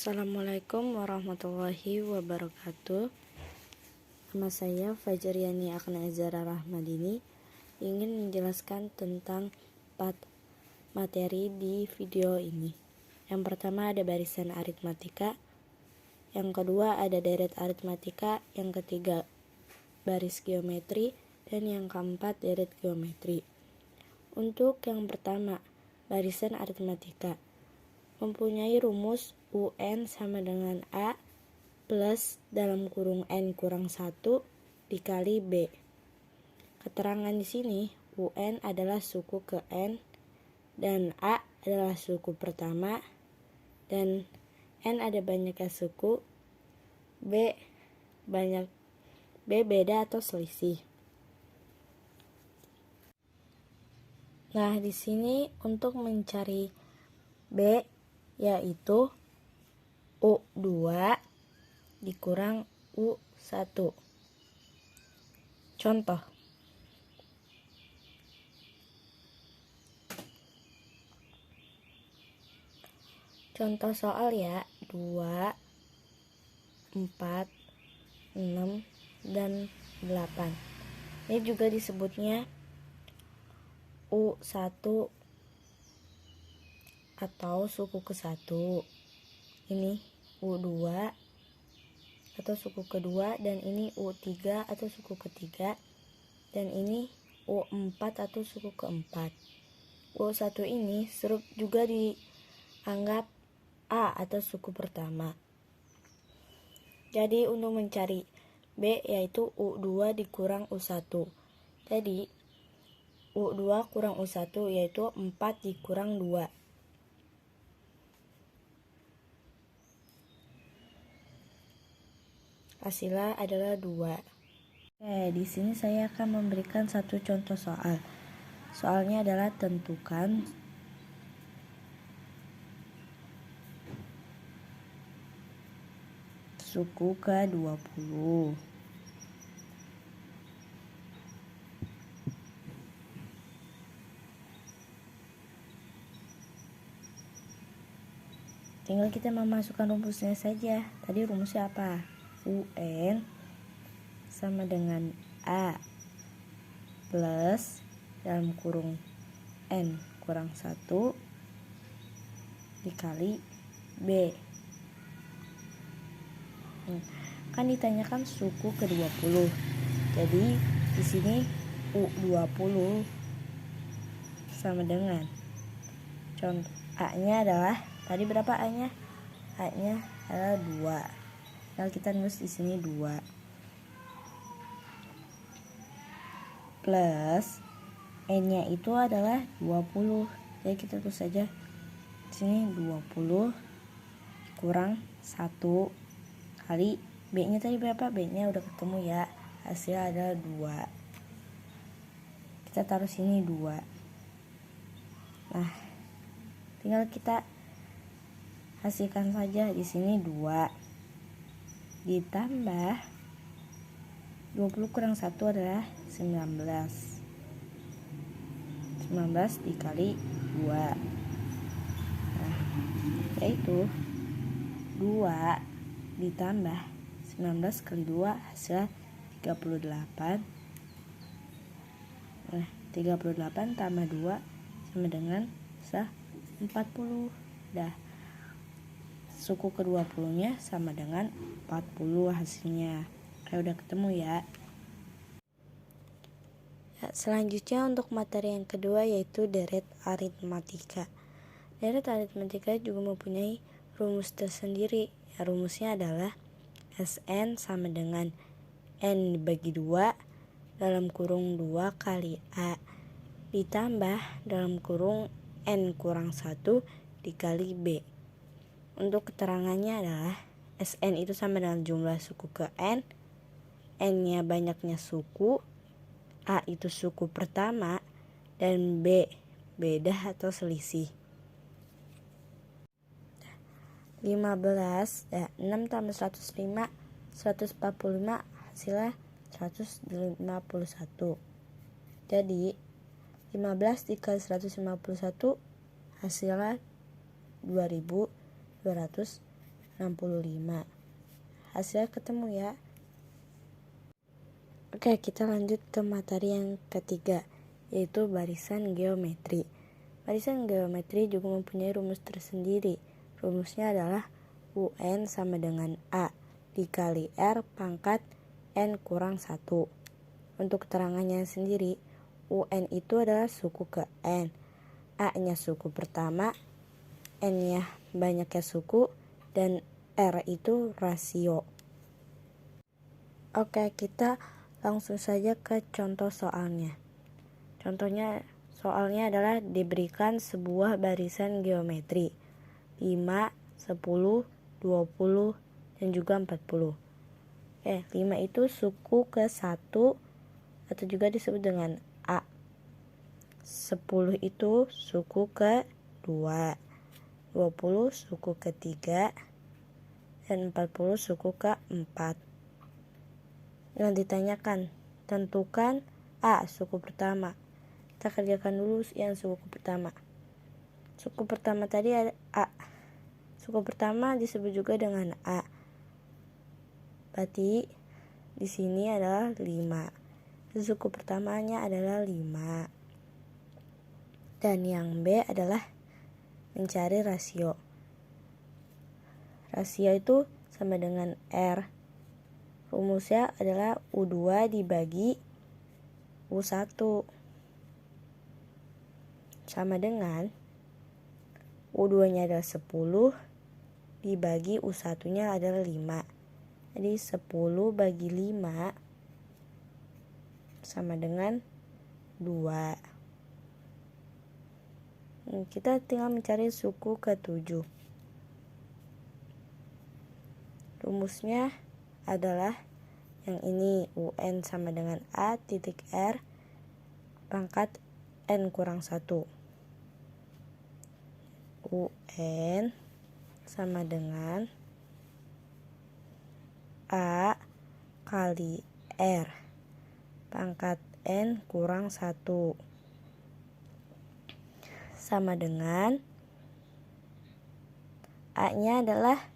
Assalamualaikum warahmatullahi wabarakatuh. Nama saya Fajriani Akna Azhara Rahmadini, ingin menjelaskan tentang 4 materi di video ini. Yang pertama ada barisan aritmatika, yang kedua ada deret aritmatika, yang ketiga baris geometri, dan yang keempat deret geometri. Untuk yang pertama, barisan aritmatika mempunyai rumus UN sama dengan A plus dalam kurung N kurang 1 dikali B. Keterangan di sini UN adalah suku ke N dan A adalah suku pertama dan N ada banyaknya suku, B beda atau selisih. Nah, di sini untuk mencari B yaitu U2 dikurang U1. Contoh. Contoh soal ya, 2, 4, 6, dan 8. Ini juga disebutnya U1 atau suku ke-1. Ini U2 atau suku kedua, dan ini U3 atau suku ketiga, dan ini U4 atau suku keempat. U1 ini juga dianggap A atau suku pertama. Jadi untuk mencari B yaitu U2 dikurang U1. Jadi U2 kurang U1 yaitu 4 dikurang 2. Hasilnya adalah 2. Di sini saya akan memberikan satu contoh soal. Soalnya adalah tentukan suku ke-20. Tinggal kita memasukkan rumusnya saja. Tadi rumusnya apa? UN sama dengan A plus dalam kurung N kurang 1 dikali B. Kan ditanyakan suku ke-20. Jadi di sini U20 sama dengan contoh A-nya adalah tadi berapa A-nya? A-nya adalah 2. Nah, kita nulis di sini 2 plus N-nya itu adalah 20. Jadi kita tulis saja di sini 20 kurang 1 kali B-nya tadi berapa? B-nya udah ketemu ya. Hasilnya adalah 2. Kita taruh sini 2. Nah, tinggal kita hasilkan saja di sini 2 ditambah 20 kurang 1 adalah 19 dikali 2. Nah, yaitu 2 ditambah 19 kali 2 hasil 38. Nah, 38 tambah 2 sama dengan 40. Dah. Suku ke-20 nya sama dengan 40 hasilnya. Udah ketemu ya. Selanjutnya untuk materi yang kedua yaitu deret aritmatika. Deret aritmatika juga mempunyai rumus tersendiri. Rumusnya adalah Sn sama dengan N dibagi 2 dalam kurung 2 kali A ditambah dalam kurung N kurang 1 dikali B. Untuk keterangannya adalah Sn itu sama dengan jumlah suku ke N, N-nya banyaknya suku, A itu suku pertama, dan B beda atau selisih. 6 tambah 105, 145 hasilnya 151. Jadi 15 dikali 151 hasilnya 2260. 65. Hasilnya ketemu ya. Oke, kita lanjut ke materi yang ketiga, yaitu barisan geometri. Barisan geometri juga mempunyai rumus tersendiri. Rumusnya adalah UN sama dengan A dikali R pangkat N kurang 1. Untuk keterangannya sendiri, UN itu adalah suku ke N. A-nya suku pertama, N-nya banyaknya suku, dan R itu rasio. Oke, kita langsung saja ke contoh soalnya. Soalnya adalah diberikan sebuah barisan geometri 5, 10, 20, dan juga 40. 5 itu suku ke 1 atau juga disebut dengan A. 10 itu suku ke 2, 20 suku ke 3, dan 40 suku ke 4. Yang ditanyakan, tentukan A suku pertama. Kita kerjakan dulu yang suku pertama. Suku pertama tadi ada A. Suku pertama disebut juga dengan A. Berarti di sini adalah 5. Suku pertamanya adalah 5. Dan yang B adalah mencari rasio. Rasio itu sama dengan R. Rumusnya adalah U2 dibagi U1 sama dengan U2 nya adalah 10 dibagi U1 nya adalah 5. Jadi 10 bagi 5 sama dengan 2. Kita tinggal mencari suku ke-7. Rumusnya adalah yang ini, UN sama dengan A titik R pangkat N kurang 1. UN sama dengan A kali R pangkat N kurang 1 sama dengan A-nya adalah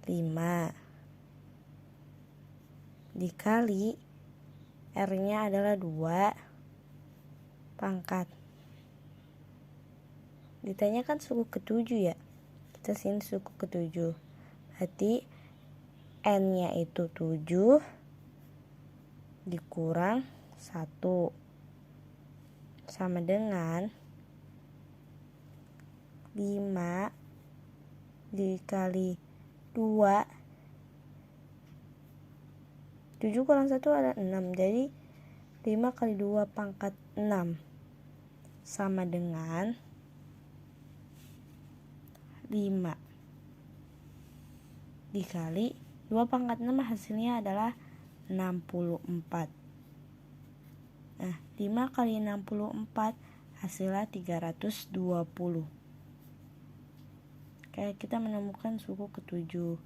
5 dikali R-nya adalah 2 pangkat. Ditanyakan suku ke-7 ya. Kita sini suku ke-7. Berarti N-nya itu 7 dikurang 1 sama dengan 5 dikali 2. 7 kurang 1 ada 6. Jadi 5 kali 2 pangkat 6 sama dengan 5 dikali 2 pangkat 6 hasilnya adalah 64. Nah, 5 kali 64 hasilnya 320. Oke, kita menemukan suku ke-7.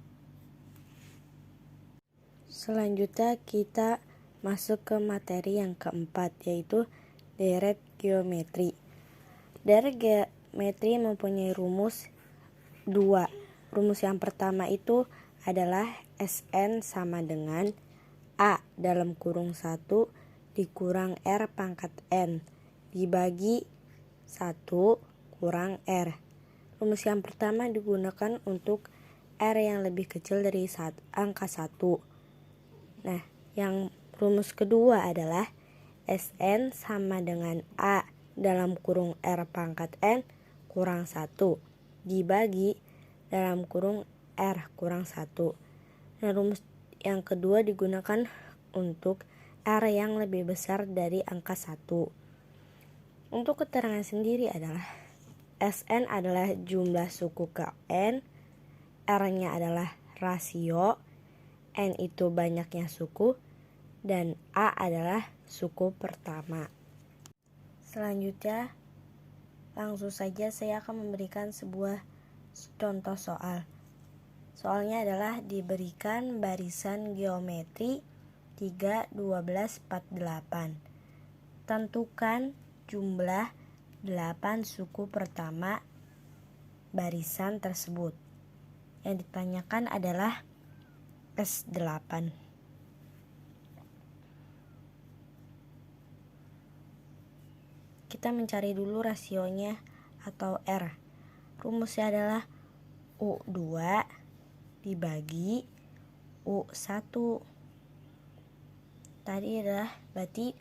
Selanjutnya kita masuk ke materi yang keempat, yaitu deret geometri. Deret geometri mempunyai rumus 2. Rumus yang pertama itu adalah SN sama dengan A dalam kurung 1 dikurang R pangkat N dibagi 1 kurang R. Rumus yang pertama digunakan untuk R yang lebih kecil dari angka 1. Nah, yang rumus kedua adalah SN sama dengan A dalam kurung R pangkat N kurang 1 dibagi dalam kurung R kurang 1. Nah, rumus yang kedua digunakan untuk R yang lebih besar dari angka 1. Untuk keterangan sendiri adalah SN adalah jumlah suku ke N, R-nya adalah rasio, N itu banyaknya suku, dan A adalah suku pertama. Selanjutnya, langsung saja saya akan memberikan sebuah contoh soal. Soalnya adalah diberikan barisan geometri 3, 12, 48. Tentukan jumlah 8 suku pertama barisan tersebut. Yang ditanyakan adalah S8. Kita mencari dulu rasionya atau R. Rumusnya adalah U2 dibagi U1. Tadi adalah berarti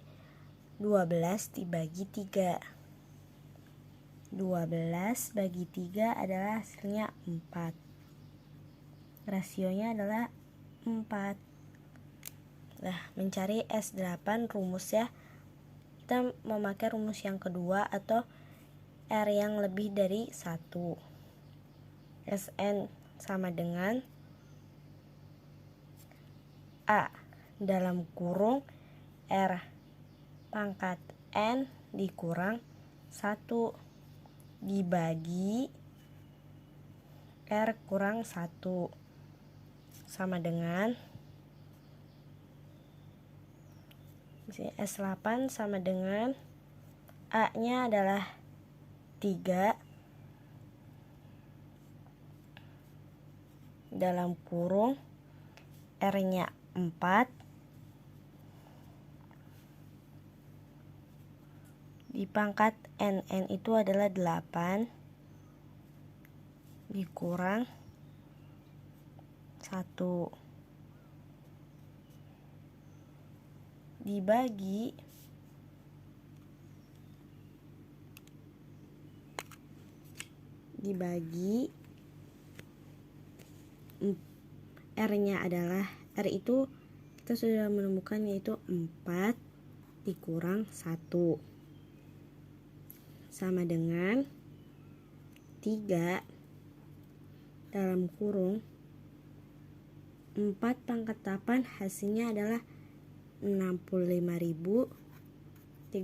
12 dibagi 3. 12 bagi 3 adalah hasilnya 4. Rasionya adalah 4. Nah, mencari S8 rumusnya kita memakai rumus yang kedua atau R yang lebih dari 1. Sn sama dengan A dalam kurung R pangkat N dikurang 1 dibagi R kurang 1 sama dengan S8 sama dengan A nya adalah 3 dalam kurung R nya 4 di pangkat N itu adalah 8 dikurang 1 dibagi R nya adalah R itu kita sudah menemukan yaitu 4 dikurang 1 sama dengan 3 dalam kurung 4 pangkat 8 hasilnya adalah 65.536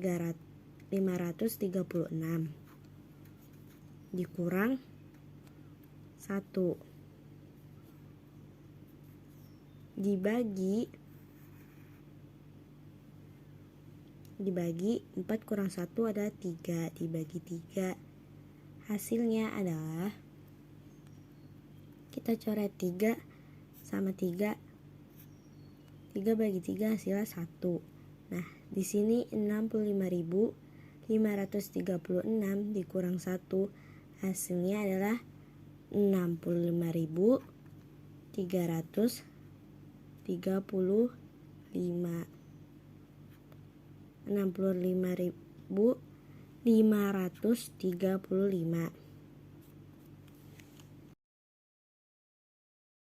dikurang 1 dibagi 4 kurang 1 adalah 3 dibagi 3 hasilnya adalah kita coret 3 sama 3 bagi 3 hasilnya 1. Nah, di sini 65.536 dikurang 1 hasilnya adalah 65.335. 65.535.